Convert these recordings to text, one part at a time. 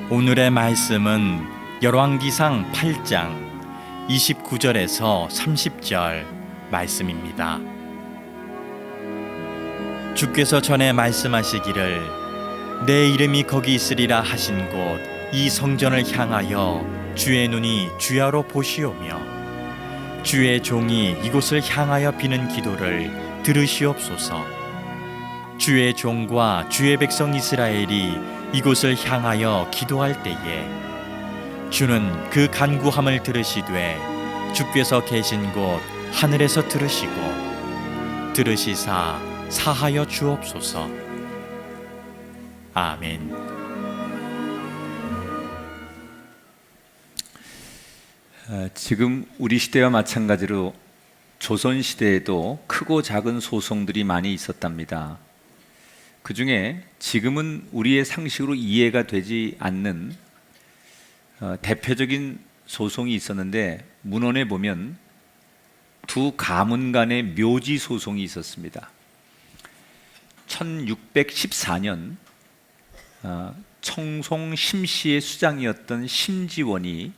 오늘의 말씀은 열왕기상 8장 29절에서 30절 말씀입니다. 주께서 전에 말씀하시기를 내 이름이 거기 있으리라 하신 곳 이 성전을 향하여 주의 눈이 주야로 보시오며 주의 종이 이곳을 향하여 비는 기도를 들으시옵소서. 주의 종과 주의 백성 이스라엘이 이곳을 향하여 기도할 때에 주는 그 간구함을 들으시되 주께서 계신 곳 하늘에서 들으시고 들으시사 사하여 주옵소서. 아멘. 지금 우리 시대와 마찬가지로 조선 시대에도 크고 작은 소송들이 많이 있었답니다. 그 중에 지금은 우리의 상식으로 이해가 되지 않는 대표적인 소송이 있었는데, 문헌에 보면 두 가문 간의 묘지 소송이 있었습니다. 1614년 청송 심시의 수장이었던 심지원이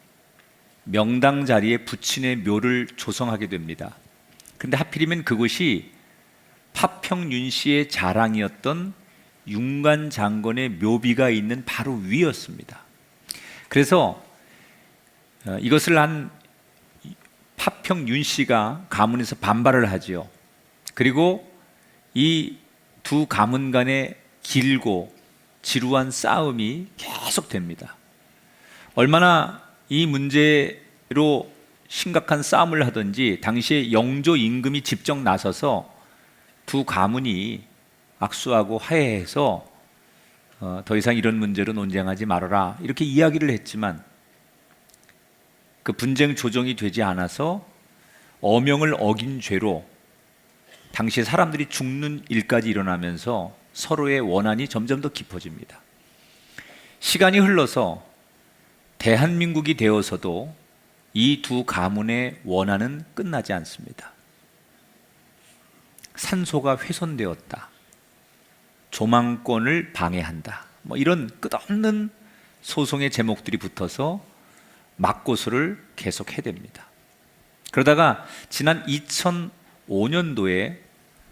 명당 자리에 부친의 묘를 조성하게 됩니다. 그런데 하필이면 그곳이 파평윤 씨의 자랑이었던 윤관 장군의 묘비가 있는 바로 위였습니다. 그래서 이것을 한 파평윤 씨가 가문에서 반발을 하지요. 그리고 이 두 가문 간의 길고 지루한 싸움이 계속됩니다. 얼마나 이 문제로 심각한 싸움을 하든지 당시에 영조 임금이 직접 나서서 두 가문이 악수하고 화해해서 더 이상 이런 문제로 논쟁하지 말아라 이렇게 이야기를 했지만 그 분쟁 조정이 되지 않아서 어명을 어긴 죄로 당시 사람들이 죽는 일까지 일어나면서 서로의 원한이 점점 더 깊어집니다. 시간이 흘러서 대한민국이 되어서도 이 두 가문의 원한은 끝나지 않습니다. 산소가 훼손되었다, 조망권을 방해한다, 이런 끝없는 소송의 제목들이 붙어서 맞고소를 계속 해댑니다. 그러다가 지난 2005년도에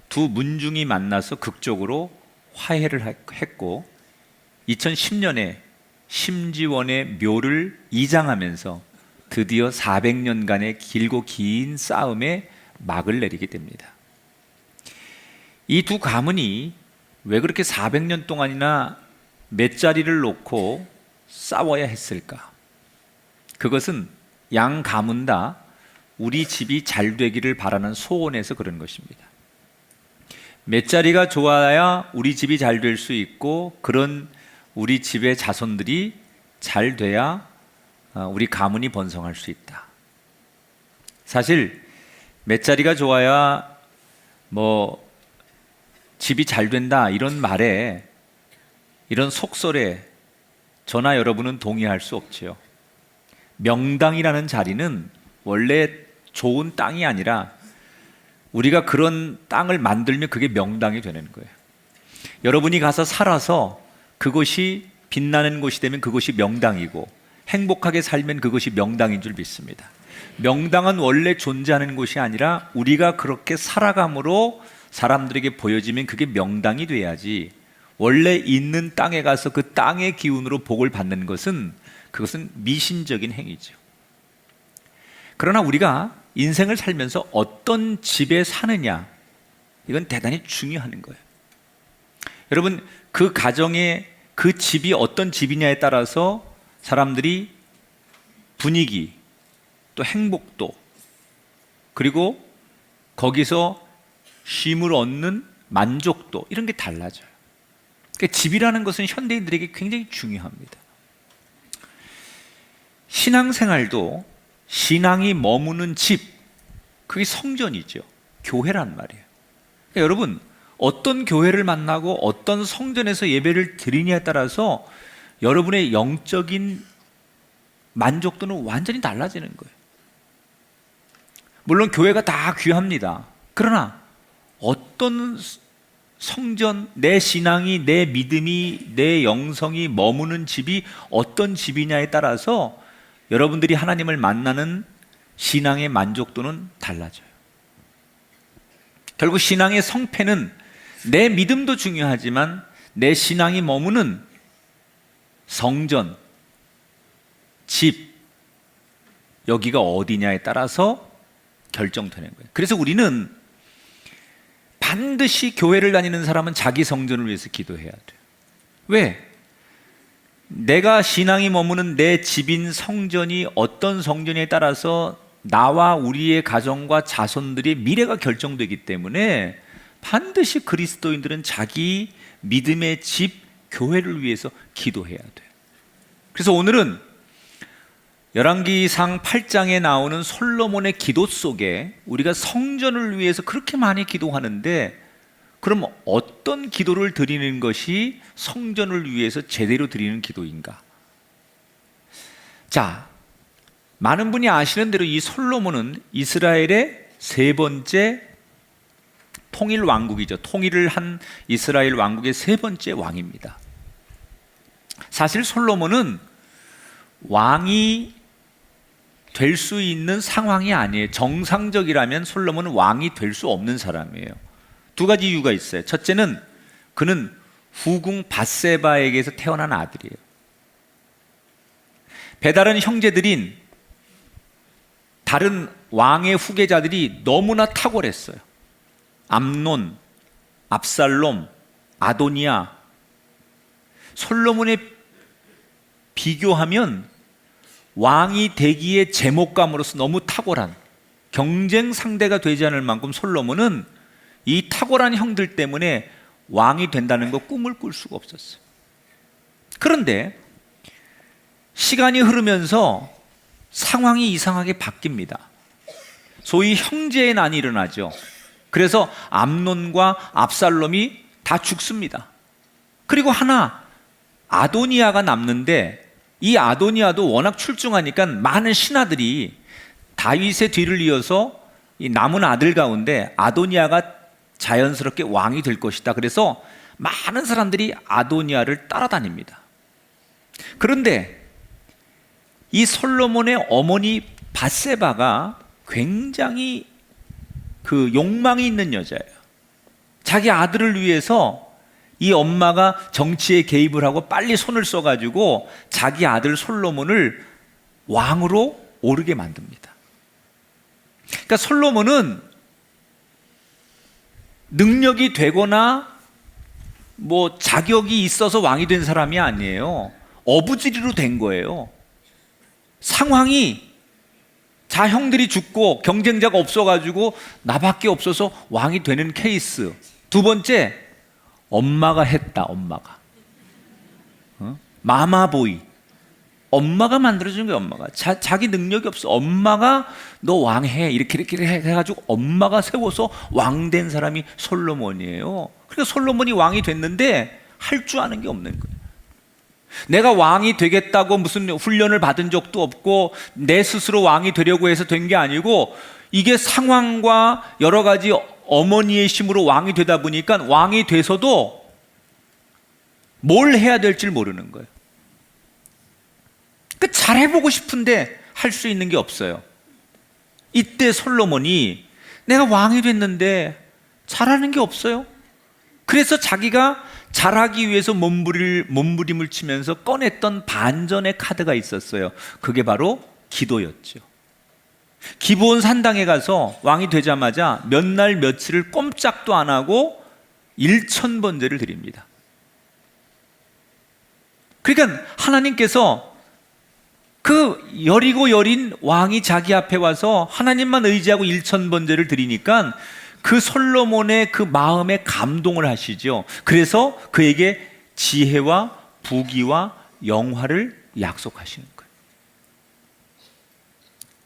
두 문중이 만나서 극적으로 화해를 했고 2010년에 심지원의 묘를 이장하면서 드디어 400년간의 길고 긴 싸움에 막을 내리게 됩니다. 이 두 가문이 왜 그렇게 400년 동안이나 맷자리를 놓고 싸워야 했을까? 그것은 양 가문 다 우리 집이 잘 되기를 바라는 소원에서 그런 것입니다. 맷자리가 좋아야 우리 집이 잘 될 수 있고, 그런 우리 집의 자손들이 잘 돼야 우리 가문이 번성할 수 있다. 사실 맷자리가 좋아야 집이 잘 된다 이런 말에, 이런 속설에 저나 여러분은 동의할 수 없지요. 명당이라는 자리는 원래 좋은 땅이 아니라 우리가 그런 땅을 만들면 그게 명당이 되는 거예요. 여러분이 가서 살아서 그것이 빛나는 곳이 되면 그것이 명당이고, 행복하게 살면 그것이 명당인 줄 믿습니다. 명당은 원래 존재하는 곳이 아니라 우리가 그렇게 살아감으로 사람들에게 보여지면 그게 명당이 돼야지, 원래 있는 땅에 가서 그 땅의 기운으로 복을 받는 것은 그것은 미신적인 행위죠. 그러나 우리가 인생을 살면서 어떤 집에 사느냐, 이건 대단히 중요한 거예요. 여러분, 그 가정의 그 집이 어떤 집이냐에 따라서 사람들이 분위기, 또 행복도, 그리고 거기서 쉼을 얻는 만족도, 이런 게 달라져요. 그러니까 집이라는 것은 현대인들에게 굉장히 중요합니다. 신앙생활도 신앙이 머무는 집, 그게 성전이죠. 교회란 말이에요. 그러니까 여러분, 어떤 교회를 만나고 어떤 성전에서 예배를 드리냐에 따라서 여러분의 영적인 만족도는 완전히 달라지는 거예요. 물론 교회가 다 귀합니다. 그러나 어떤 성전, 내 신앙이, 내 믿음이, 내 영성이 머무는 집이 어떤 집이냐에 따라서 여러분들이 하나님을 만나는 신앙의 만족도는 달라져요. 결국 신앙의 성패는 내 믿음도 중요하지만 내 신앙이 머무는 성전, 집, 여기가 어디냐에 따라서 결정되는 거예요. 그래서 우리는 반드시 교회를 다니는 사람은 자기 성전을 위해서 기도해야 돼요. 왜? 내가 신앙이 머무는 내 집인 성전이 어떤 성전에 따라서 나와 우리의 가정과 자손들의 미래가 결정되기 때문에 반드시 그리스도인들은 자기 믿음의 집, 교회를 위해서 기도해야 돼요. 그래서 오늘은 열왕기상 8장에 나오는 솔로몬의 기도 속에 우리가 성전을 위해서 그렇게 많이 기도하는데 그럼 어떤 기도를 드리는 것이 성전을 위해서 제대로 드리는 기도인가? 자, 많은 분이 아시는 대로 이 솔로몬은 이스라엘의 세 번째 통일 왕국이죠. 통일을 한 이스라엘 왕국의 세 번째 왕입니다. 사실 솔로몬은 왕이 될 수 있는 상황이 아니에요. 정상적이라면 솔로몬은 왕이 될 수 없는 사람이에요. 두 가지 이유가 있어요. 첫째는 그는 후궁 밧세바에게서 태어난 아들이에요. 배다른 형제들인 다른 왕의 후계자들이 너무나 탁월했어요. 암논, 압살롬, 아도니아, 솔로몬에 비교하면 왕이 되기에 제목감으로서 너무 탁월한 경쟁 상대가 되지 않을 만큼 솔로몬은 이 탁월한 형들 때문에 왕이 된다는 거 꿈을 꿀 수가 없었어요. 그런데 시간이 흐르면서 상황이 이상하게 바뀝니다. 소위 형제의 난이 일어나죠. 그래서 암논과 압살롬이 다 죽습니다. 그리고 하나 아도니아가 남는데 이 아도니아도 워낙 출중하니까 많은 신하들이 다윗의 뒤를 이어서 이 남은 아들 가운데 아도니아가 자연스럽게 왕이 될 것이다. 그래서 많은 사람들이 아도니아를 따라다닙니다. 그런데 이 솔로몬의 어머니 밧세바가 굉장히 그 욕망이 있는 여자예요. 자기 아들을 위해서 이 엄마가 정치에 개입을 하고 빨리 손을 써가지고 자기 아들 솔로몬을 왕으로 오르게 만듭니다. 그러니까 솔로몬은 능력이 되거나 뭐 자격이 있어서 왕이 된 사람이 아니에요. 어부지리로 된 거예요. 상황이 자 형들이 죽고 경쟁자가 없어가지고 나밖에 없어서 왕이 되는 케이스. 두 번째, 엄마가 했다. 엄마가 마마보이, 엄마가 만들어준 거예요. 엄마가 자기 능력이 없어. 엄마가 너 왕해 이렇게 해가지고 엄마가 세워서 왕된 사람이 솔로몬이에요. 그러니까 솔로몬이 왕이 됐는데 할 줄 아는 게 없는 거예요. 내가 왕이 되겠다고 무슨 훈련을 받은 적도 없고 내 스스로 왕이 되려고 해서 된 게 아니고 이게 상황과 여러 가지 어머니의 힘으로 왕이 되다 보니까 왕이 돼서도 뭘 해야 될지 모르는 거예요. 그 잘해보고 싶은데 할 수 있는 게 없어요. 이때 솔로몬이 내가 왕이 됐는데 잘하는 게 없어요. 그래서 자기가 잘하기 위해서 몸부림을 치면서 꺼냈던 반전의 카드가 있었어요. 그게 바로 기도였죠. 기브온 산당에 가서 왕이 되자마자 몇 날 며칠을 꼼짝도 안 하고 1000번제를 드립니다. 그러니까 하나님께서 그 여리고 여린 왕이 자기 앞에 와서 하나님만 의지하고 1000번제를 드리니까 그 솔로몬의 그 마음에 감동을 하시죠. 그래서 그에게 지혜와 부귀와 영화를 약속하시는 거예요.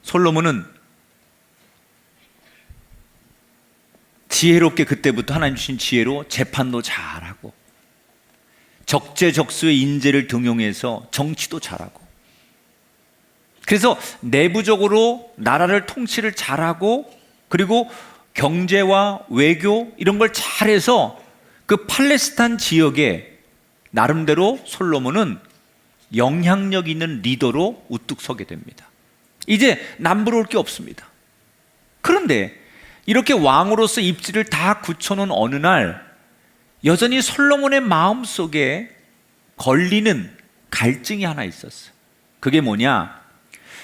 솔로몬은 지혜롭게 그때부터 하나님 주신 지혜로 재판도 잘하고 적재적소의 인재를 등용해서 정치도 잘하고 그래서 내부적으로 나라를 통치를 잘하고 그리고 경제와 외교 이런 걸 잘해서 그 팔레스타인 지역에 나름대로 솔로몬은 영향력 있는 리더로 우뚝 서게 됩니다. 이제 남부로 올 게 없습니다. 그런데 이렇게 왕으로서 입지를 다 굳혀놓은 어느 날 여전히 솔로몬의 마음속에 걸리는 갈증이 하나 있었어요. 그게 뭐냐?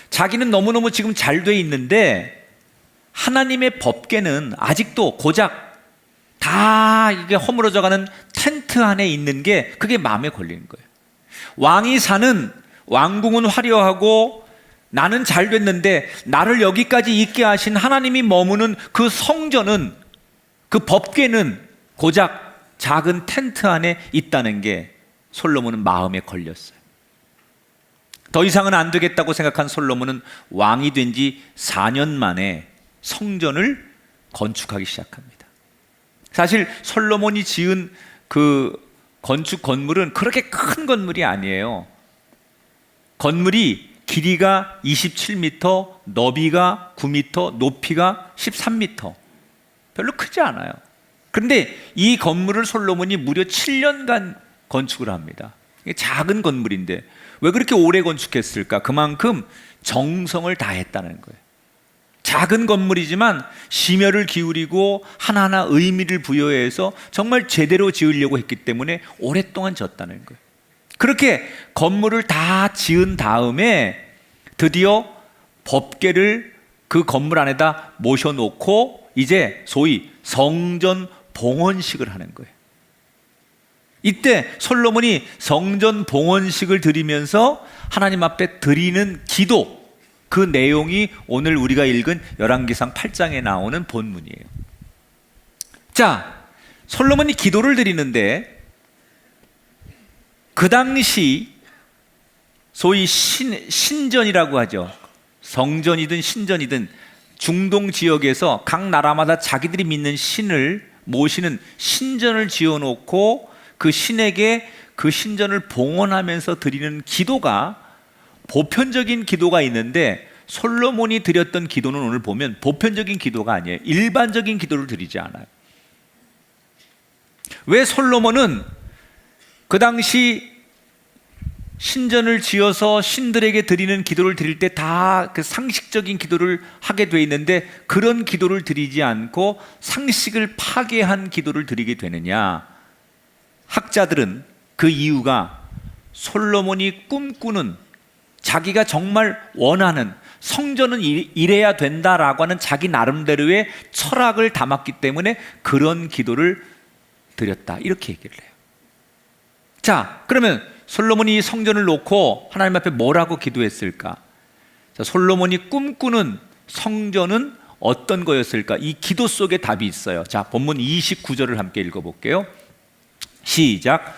자기는 너무너무 지금 잘 돼 있는데 하나님의 법궤는 아직도 고작 다 이게 허물어져가는 텐트 안에 있는 게 그게 마음에 걸리는 거예요. 왕이 사는 왕궁은 화려하고 나는 잘 됐는데 나를 여기까지 있게 하신 하나님이 머무는 그 성전은, 그 법궤는 고작 작은 텐트 안에 있다는 게 솔로몬은 마음에 걸렸어요. 더 이상은 안 되겠다고 생각한 솔로몬은 왕이 된 지 4년 만에 성전을 건축하기 시작합니다. 사실 솔로몬이 지은 그 건축 건물은 그렇게 큰 건물이 아니에요. 건물이 길이가 27m, 너비가 9m, 높이가 13m. 별로 크지 않아요. 그런데 이 건물을 솔로몬이 무려 7년간 건축을 합니다. 이게 작은 건물인데 왜 그렇게 오래 건축했을까? 그만큼 정성을 다했다는 거예요. 작은 건물이지만 심혈을 기울이고 하나하나 의미를 부여해서 정말 제대로 지으려고 했기 때문에 오랫동안 졌다는 거예요. 그렇게 건물을 다 지은 다음에 드디어 법궤를 그 건물 안에다 모셔놓고 이제 소위 성전 봉헌식을 하는 거예요. 이때 솔로몬이 성전 봉헌식을 드리면서 하나님 앞에 드리는 기도, 그 내용이 오늘 우리가 읽은 열왕기상 8장에 나오는 본문이에요. 자, 솔로몬이 기도를 드리는데 그 당시 소위 신전이라고 하죠. 성전이든 신전이든 중동 지역에서 각 나라마다 자기들이 믿는 신을 모시는 신전을 지어놓고 그 신에게 그 신전을 봉헌하면서 드리는 기도가 보편적인 기도가 있는데 솔로몬이 드렸던 기도는 오늘 보면 보편적인 기도가 아니에요. 일반적인 기도를 드리지 않아요. 왜 솔로몬은 그 당시 신전을 지어서 신들에게 드리는 기도를 드릴 때 다 그 상식적인 기도를 하게 돼 있는데 그런 기도를 드리지 않고 상식을 파괴한 기도를 드리게 되느냐? 학자들은 그 이유가 솔로몬이 꿈꾸는 자기가 정말 원하는 성전은 이래야 된다라고 하는 자기 나름대로의 철학을 담았기 때문에 그런 기도를 드렸다, 이렇게 얘기를 해요. 자, 그러면 솔로몬이 성전을 놓고 하나님 앞에 뭐라고 기도했을까? 자, 솔로몬이 꿈꾸는 성전은 어떤 거였을까? 이 기도 속에 답이 있어요. 자, 본문 29절을 함께 읽어볼게요. 시작.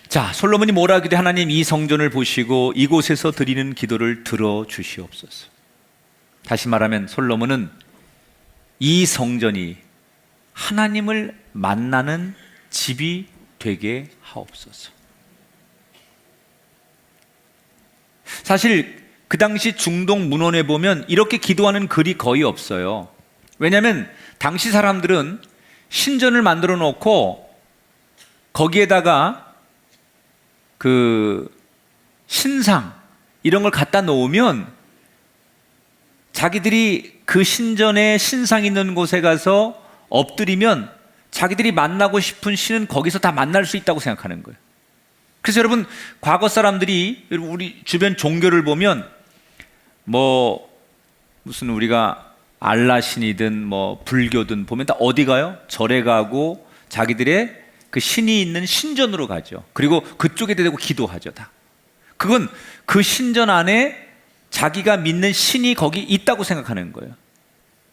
자, 솔로몬이 뭐라 하기도 하나님 이 성전을 보시고 이곳에서 드리는 기도를 들어주시옵소서. 다시 말하면 솔로몬은 이 성전이 하나님을 만나는 집이 되게 하옵소서. 사실 그 당시 중동 문헌에 보면 이렇게 기도하는 글이 거의 없어요. 왜냐하면 당시 사람들은 신전을 만들어 놓고 거기에다가 그 신상 이런 걸 갖다 놓으면 자기들이 그 신전에 신상 있는 곳에 가서 엎드리면 자기들이 만나고 싶은 신은 거기서 다 만날 수 있다고 생각하는 거예요. 그래서 여러분, 과거 사람들이 우리 주변 종교를 보면 무슨 우리가 알라 신이든 불교든 보면 다 어디 가요? 절에 가고 자기들의 그 신이 있는 신전으로 가죠. 그리고 그쪽에 대고 기도하죠. 다. 그건 그 신전 안에 자기가 믿는 신이 거기 있다고 생각하는 거예요.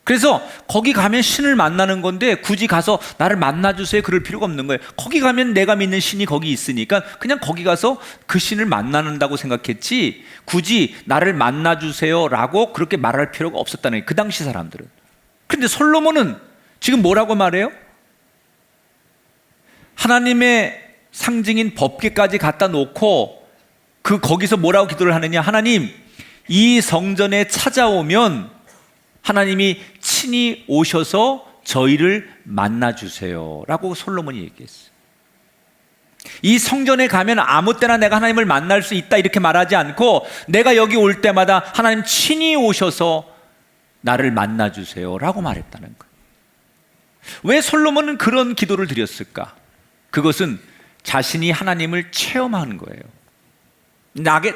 그래서 거기 가면 신을 만나는 건데 굳이 가서 나를 만나주세요 그럴 필요가 없는 거예요. 거기 가면 내가 믿는 신이 거기 있으니까 그냥 거기 가서 그 신을 만나는다고 생각했지 굳이 나를 만나주세요 라고 그렇게 말할 필요가 없었다는 거예요. 그 당시 사람들은. 그런데 솔로몬은 지금 뭐라고 말해요? 하나님의 상징인 법궤까지 갖다 놓고 거기서 뭐라고 기도를 하느냐? 하나님, 이 성전에 찾아오면 하나님이 친히 오셔서 저희를 만나 주세요 라고 솔로몬이 얘기했어요. 이 성전에 가면 아무 때나 내가 하나님을 만날 수 있다 이렇게 말하지 않고, 내가 여기 올 때마다 하나님 친히 오셔서 나를 만나 주세요 라고 말했다는 거예요. 왜 솔로몬은 그런 기도를 드렸을까? 그것은 자신이 하나님을 체험한 거예요.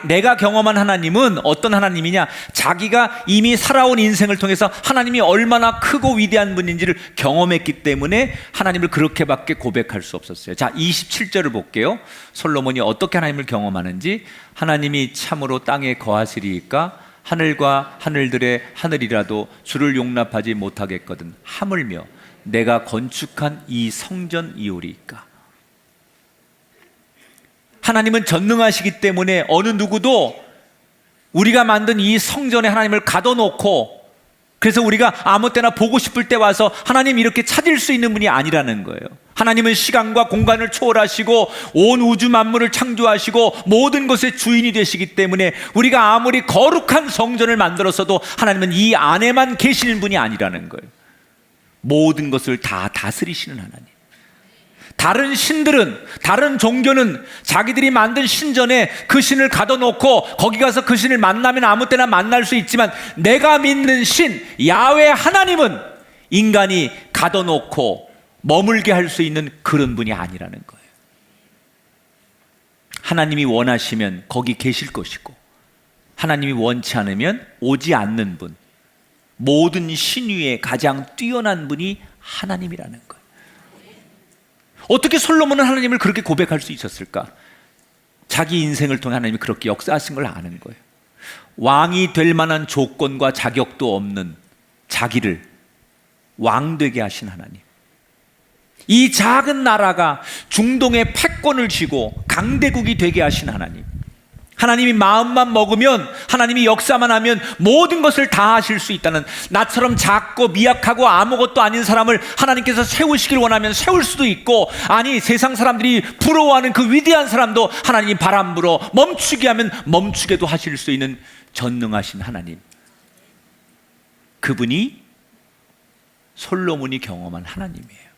내가 경험한 하나님은 어떤 하나님이냐? 자기가 이미 살아온 인생을 통해서 하나님이 얼마나 크고 위대한 분인지를 경험했기 때문에 하나님을 그렇게밖에 고백할 수 없었어요. 자, 27절을 볼게요. 솔로몬이 어떻게 하나님을 경험하는지. 하나님이 참으로 땅에 거하시리이까 하늘과 하늘들의 하늘이라도 주를 용납하지 못하겠거든. 하물며 내가 건축한 이 성전이오리이까. 하나님은 전능하시기 때문에 어느 누구도 우리가 만든 이 성전에 하나님을 가둬놓고, 그래서 우리가 아무 때나 보고 싶을 때 와서 하나님 이렇게 찾을 수 있는 분이 아니라는 거예요. 하나님은 시간과 공간을 초월하시고 온 우주 만물을 창조하시고 모든 것의 주인이 되시기 때문에 우리가 아무리 거룩한 성전을 만들었어도 하나님은 이 안에만 계시는 분이 아니라는 거예요. 모든 것을 다 다스리시는 하나님. 다른 신들은, 다른 종교는 자기들이 만든 신전에 그 신을 가둬놓고 거기 가서 그 신을 만나면 아무 때나 만날 수 있지만, 내가 믿는 신 야훼 하나님은 인간이 가둬놓고 머물게 할 수 있는 그런 분이 아니라는 거예요. 하나님이 원하시면 거기 계실 것이고, 하나님이 원치 않으면 오지 않는 분, 모든 신 위에 가장 뛰어난 분이 하나님이라는 거예요. 어떻게 솔로몬은 하나님을 그렇게 고백할 수 있었을까? 자기 인생을 통해 하나님이 그렇게 역사하신 걸 아는 거예요. 왕이 될 만한 조건과 자격도 없는 자기를 왕 되게 하신 하나님. 이 작은 나라가 중동의 패권을 쥐고 강대국이 되게 하신 하나님. 하나님이 마음만 먹으면, 하나님이 역사만 하면 모든 것을 다 하실 수 있다는, 나처럼 작고 미약하고 아무것도 아닌 사람을 하나님께서 세우시길 원하면 세울 수도 있고, 아니 세상 사람들이 부러워하는 그 위대한 사람도 하나님이 바람 불어 멈추게 하면 멈추게도 하실 수 있는 전능하신 하나님. 그분이 솔로몬이 경험한 하나님이에요.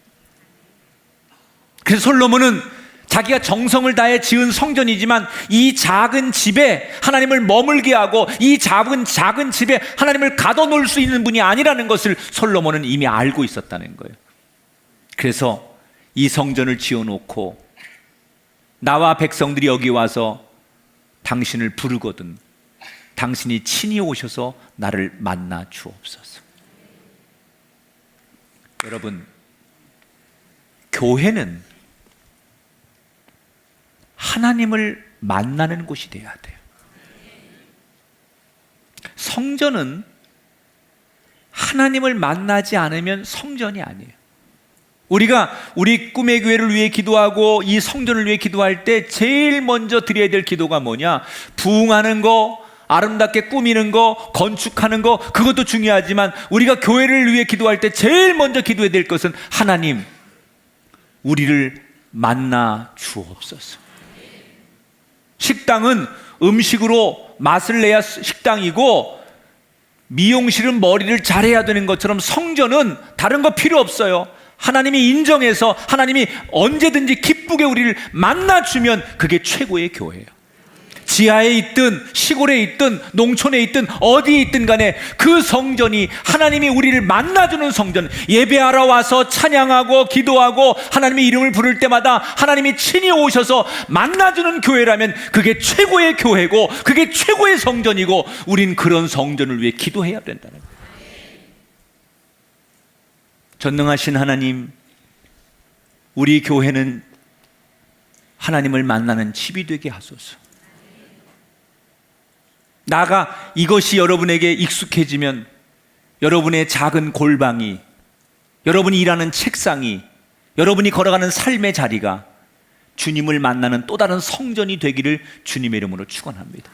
그래서 솔로몬은 자기가 정성을 다해 지은 성전이지만 이 작은 집에 하나님을 머물게 하고 이 작은 집에 하나님을 가둬놓을 수 있는 분이 아니라는 것을 솔로몬은 이미 알고 있었다는 거예요. 그래서 이 성전을 지어놓고 나와 백성들이 여기 와서 당신을 부르거든 당신이 친히 오셔서 나를 만나 주옵소서. 여러분, 교회는 하나님을 만나는 곳이 되어야 돼요. 성전은 하나님을 만나지 않으면 성전이 아니에요. 우리가 우리 꿈의 교회를 위해 기도하고 이 성전을 위해 기도할 때 제일 먼저 드려야 될 기도가 뭐냐? 부흥하는 거, 아름답게 꾸미는 거, 건축하는 거, 그것도 중요하지만 우리가 교회를 위해 기도할 때 제일 먼저 기도해야 될 것은, 하나님 우리를 만나 주옵소서. 식당은 음식으로 맛을 내야 식당이고, 미용실은 머리를 잘해야 되는 것처럼 성전은 다른 거 필요 없어요. 하나님이 인정해서 하나님이 언제든지 기쁘게 우리를 만나주면 그게 최고의 교회예요. 지하에 있든 시골에 있든 농촌에 있든 어디에 있든 간에 그 성전이 하나님이 우리를 만나주는 성전, 예배하러 와서 찬양하고 기도하고 하나님의 이름을 부를 때마다 하나님이 친히 오셔서 만나주는 교회라면 그게 최고의 교회고 그게 최고의 성전이고, 우린 그런 성전을 위해 기도해야 된다는 거예요. 전능하신 하나님, 우리 교회는 하나님을 만나는 집이 되게 하소서. 나가 이것이 여러분에게 익숙해지면 여러분의 작은 골방이, 여러분이 일하는 책상이, 여러분이 걸어가는 삶의 자리가 주님을 만나는 또 다른 성전이 되기를 주님의 이름으로 축원합니다.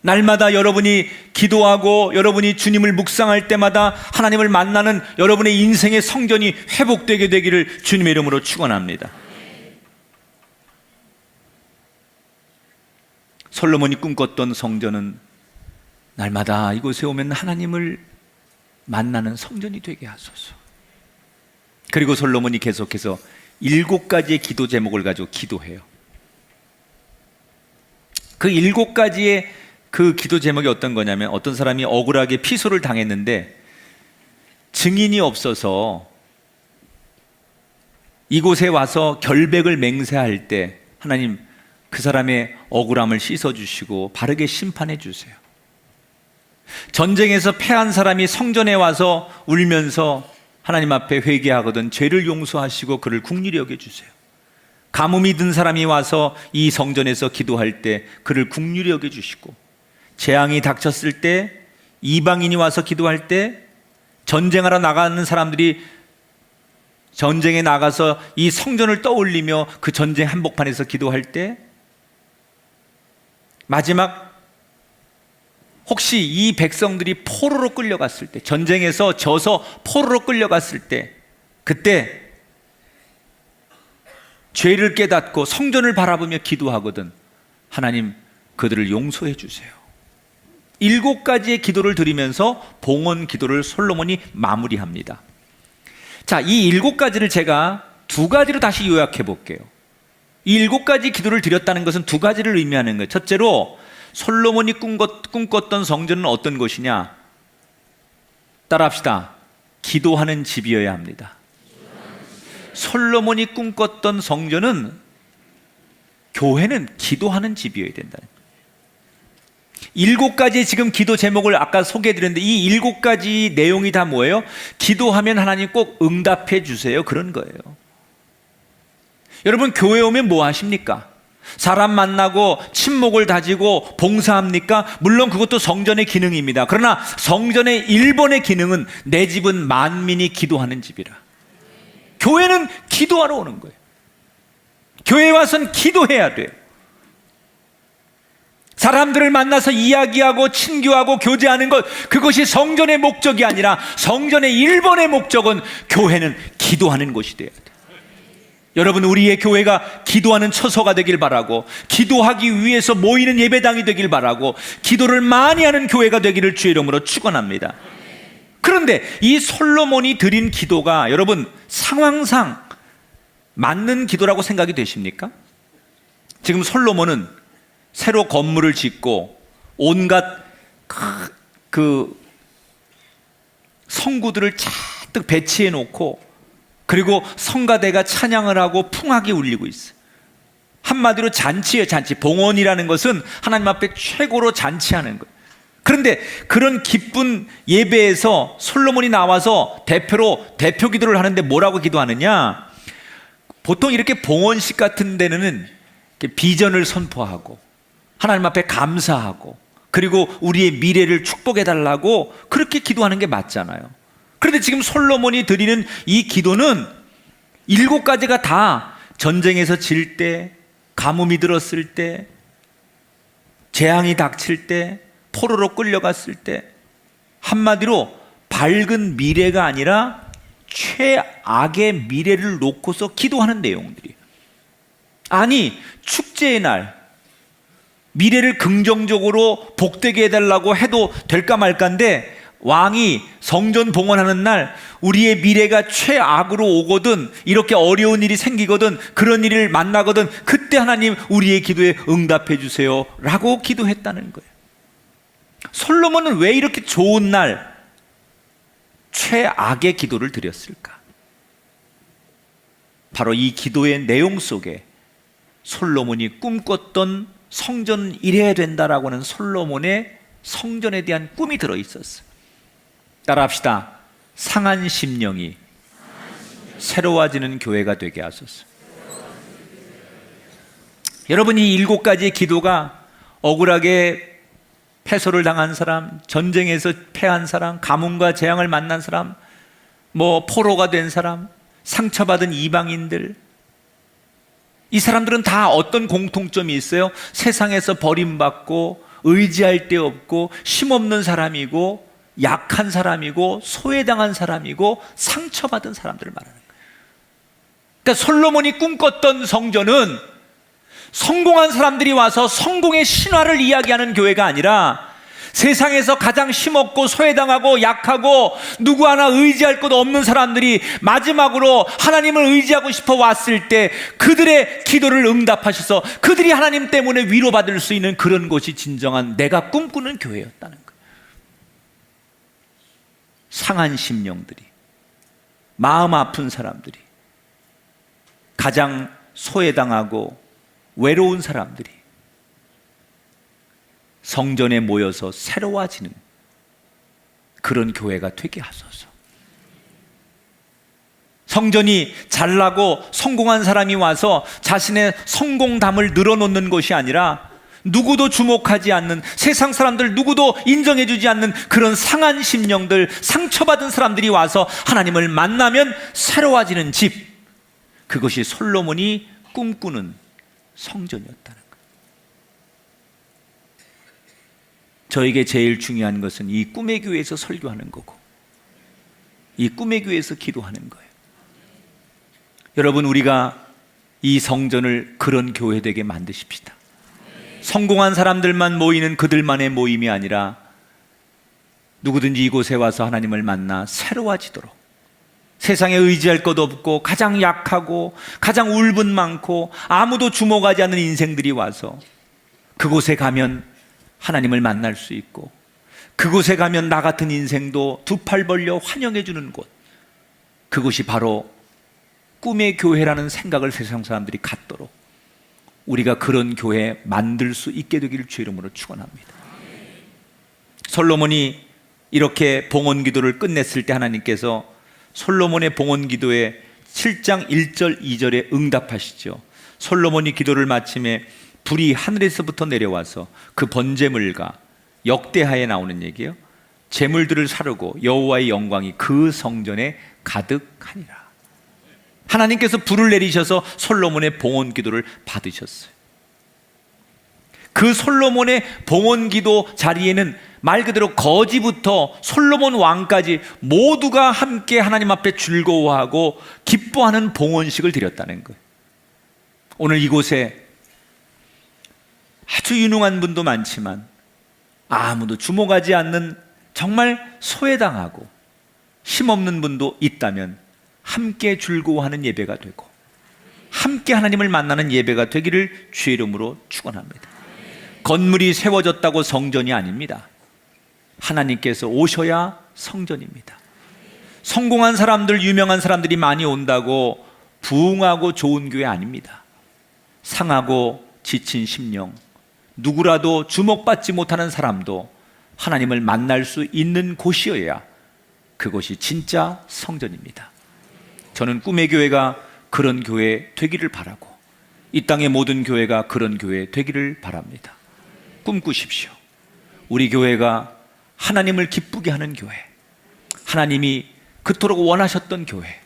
날마다 여러분이 기도하고 여러분이 주님을 묵상할 때마다 하나님을 만나는 여러분의 인생의 성전이 회복되게 되기를 주님의 이름으로 축원합니다. 솔로몬이 꿈꿨던 성전은 날마다 이곳에 오면 하나님을 만나는 성전이 되게 하소서. 그리고 솔로몬이 계속해서 7가지의 기도 제목을 가지고 기도해요. 그 7가지의 그 기도 제목이 어떤 거냐면, 어떤 사람이 억울하게 피소를 당했는데 증인이 없어서 이곳에 와서 결백을 맹세할 때 하나님 그 사람의 억울함을 씻어주시고 바르게 심판해 주세요. 전쟁에서 패한 사람이 성전에 와서 울면서 하나님 앞에 회개하거든 죄를 용서하시고 그를 긍휼히 여겨주세요. 가뭄이 든 사람이 와서 이 성전에서 기도할 때 그를 긍휼히 여겨주시고, 재앙이 닥쳤을 때, 이방인이 와서 기도할 때, 전쟁하러 나가는 사람들이 전쟁에 나가서 이 성전을 떠올리며 그 전쟁 한복판에서 기도할 때, 마지막 혹시 이 백성들이 포로로 끌려갔을 때, 전쟁에서 져서 포로로 끌려갔을 때, 그때 죄를 깨닫고 성전을 바라보며 기도하거든 하나님 그들을 용서해 주세요. 7가지의 기도를 드리면서 봉헌 기도를 솔로몬이 마무리합니다. 자, 이 7가지를 제가 2가지로 다시 요약해 볼게요. 이 7가지 기도를 드렸다는 것은 2가지를 의미하는 거예요. 첫째로 솔로몬이 꿈꿨던 성전은 어떤 곳이냐? 따라합시다. 기도하는 집이어야 합니다. 솔로몬이 꿈꿨던 성전은, 교회는 기도하는 집이어야 된다. 7가지의 지금 기도 제목을 아까 소개해드렸는데 이 7가지 내용이 다 뭐예요? 기도하면 하나님 꼭 응답해 주세요, 그런 거예요. 여러분, 교회 오면 뭐 하십니까? 사람 만나고 친목을 다지고 봉사합니까? 물론 그것도 성전의 기능입니다. 그러나 성전의 1번의 기능은 내 집은 만민이 기도하는 집이라. 교회는 기도하러 오는 거예요. 교회에 와서는 기도해야 돼요. 사람들을 만나서 이야기하고 친교하고 교제하는 것, 그것이 성전의 목적이 아니라 성전의 1번의 목적은 교회는 기도하는 곳이 돼야 돼요. 여러분, 우리의 교회가 기도하는 처소가 되길 바라고, 기도하기 위해서 모이는 예배당이 되길 바라고, 기도를 많이 하는 교회가 되기를 주의 이름으로 축원합니다. 그런데 이 솔로몬이 드린 기도가 여러분 상황상 맞는 기도라고 생각이 되십니까? 지금 솔로몬은 새로 건물을 짓고 온갖 그 성구들을 잔뜩 배치해 놓고, 그리고 성가대가 찬양을 하고 풍악이 울리고 있어요. 한마디로 잔치예요, 잔치. 봉헌이라는 것은 하나님 앞에 최고로 잔치하는 거예요. 그런데 그런 기쁜 예배에서 솔로몬이 나와서 대표 기도를 하는데 뭐라고 기도하느냐? 보통 이렇게 봉헌식 같은 데는 비전을 선포하고 하나님 앞에 감사하고 그리고 우리의 미래를 축복해 달라고 그렇게 기도하는 게 맞잖아요. 그런데 지금 솔로몬이 드리는 이 기도는 7가지가 다 전쟁에서 질 때, 가뭄이 들었을 때, 재앙이 닥칠 때, 포로로 끌려갔을 때, 한마디로 밝은 미래가 아니라 최악의 미래를 놓고서 기도하는 내용들이에요. 아니, 축제의 날 미래를 긍정적으로 복되게 해달라고 해도 될까 말까인데, 왕이 성전 봉헌하는 날 우리의 미래가 최악으로 오거든, 이렇게 어려운 일이 생기거든, 그런 일을 만나거든, 그때 하나님 우리의 기도에 응답해 주세요 라고 기도했다는 거예요. 솔로몬은 왜 이렇게 좋은 날 최악의 기도를 드렸을까? 바로 이 기도의 내용 속에 솔로몬이 꿈꿨던 성전 이래야 된다라고 하는 솔로몬의 성전에 대한 꿈이 들어있었어요. 따라합시다. 상한 심령이 새로워지는 교회가 되게 하소서. 여러분, 이 7가지의 기도가 억울하게 패소를 당한 사람, 전쟁에서 패한 사람, 가뭄과 재앙을 만난 사람, 포로가 된 사람, 상처받은 이방인들, 이 사람들은 다 어떤 공통점이 있어요? 세상에서 버림받고 의지할 데 없고 힘없는 사람이고 약한 사람이고 소외당한 사람이고 상처받은 사람들을 말하는 거예요. 그러니까 솔로몬이 꿈꿨던 성전은 성공한 사람들이 와서 성공의 신화를 이야기하는 교회가 아니라 세상에서 가장 힘없고 소외당하고 약하고 누구 하나 의지할 것 없는 사람들이 마지막으로 하나님을 의지하고 싶어 왔을 때 그들의 기도를 응답하셔서 그들이 하나님 때문에 위로받을 수 있는 그런 곳이 진정한 내가 꿈꾸는 교회였다는 거예요. 상한 심령들이, 마음 아픈 사람들이, 가장 소외당하고 외로운 사람들이 성전에 모여서 새로워지는 그런 교회가 되게 하소서. 성전이 잘나고 성공한 사람이 와서 자신의 성공담을 늘어놓는 것이 아니라 누구도 주목하지 않는, 세상 사람들 누구도 인정해주지 않는 그런 상한 심령들, 상처받은 사람들이 와서 하나님을 만나면 새로워지는 집, 그것이 솔로몬이 꿈꾸는 성전이었다는 거예요. 저에게 제일 중요한 것은 이 꿈의 교회에서 설교하는 거고 이 꿈의 교회에서 기도하는 거예요. 여러분, 우리가 이 성전을 그런 교회 되게 만드십시다. 성공한 사람들만 모이는 그들만의 모임이 아니라 누구든지 이곳에 와서 하나님을 만나 새로워지도록, 세상에 의지할 것 없고 가장 약하고 가장 울분 많고 아무도 주목하지 않는 인생들이 와서 그곳에 가면 하나님을 만날 수 있고, 그곳에 가면 나 같은 인생도 두 팔 벌려 환영해 주는 곳, 그곳이 바로 꿈의 교회라는 생각을 세상 사람들이 갖도록 우리가 그런 교회 만들 수 있게 되기를 주의 이름으로 축원합니다. 솔로몬이 이렇게 봉헌 기도를 끝냈을 때 하나님께서 솔로몬의 봉헌 기도에 7장 1절 2절에 응답하시죠. 솔로몬이 기도를 마침에 불이 하늘에서부터 내려와서 그 번제물과 역대하에 나오는 얘기예요. 제물들을 사르고 여호와의 영광이 그 성전에 가득하니라. 하나님께서 불을 내리셔서 솔로몬의 봉헌 기도를 받으셨어요. 그 솔로몬의 봉헌 기도 자리에는 말 그대로 거지부터 솔로몬 왕까지 모두가 함께 하나님 앞에 즐거워하고 기뻐하는 봉헌식을 드렸다는 거예요. 오늘 이곳에 아주 유능한 분도 많지만 아무도 주목하지 않는 정말 소외당하고 힘없는 분도 있다면 함께 즐거워하는 예배가 되고 함께 하나님을 만나는 예배가 되기를 주의 이름으로 축원합니다. 건물이 세워졌다고 성전이 아닙니다. 하나님께서 오셔야 성전입니다. 성공한 사람들, 유명한 사람들이 많이 온다고 부흥하고 좋은 교회 아닙니다. 상하고 지친 심령, 누구라도 주목받지 못하는 사람도 하나님을 만날 수 있는 곳이어야 그것이 진짜 성전입니다. 저는 꿈의 교회가 그런 교회 되기를 바라고 이 땅의 모든 교회가 그런 교회 되기를 바랍니다. 꿈꾸십시오. 우리 교회가 하나님을 기쁘게 하는 교회, 하나님이 그토록 원하셨던 교회,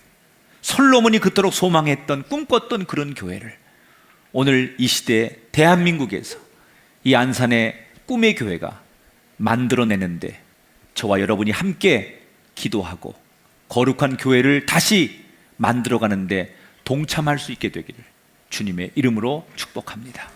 솔로몬이 그토록 소망했던 꿈꿨던 그런 교회를 오늘 이 시대 대한민국에서 이 안산의 꿈의 교회가 만들어내는데 저와 여러분이 함께 기도하고 거룩한 교회를 다시 만들어가는데 동참할 수 있게 되기를 주님의 이름으로 축복합니다.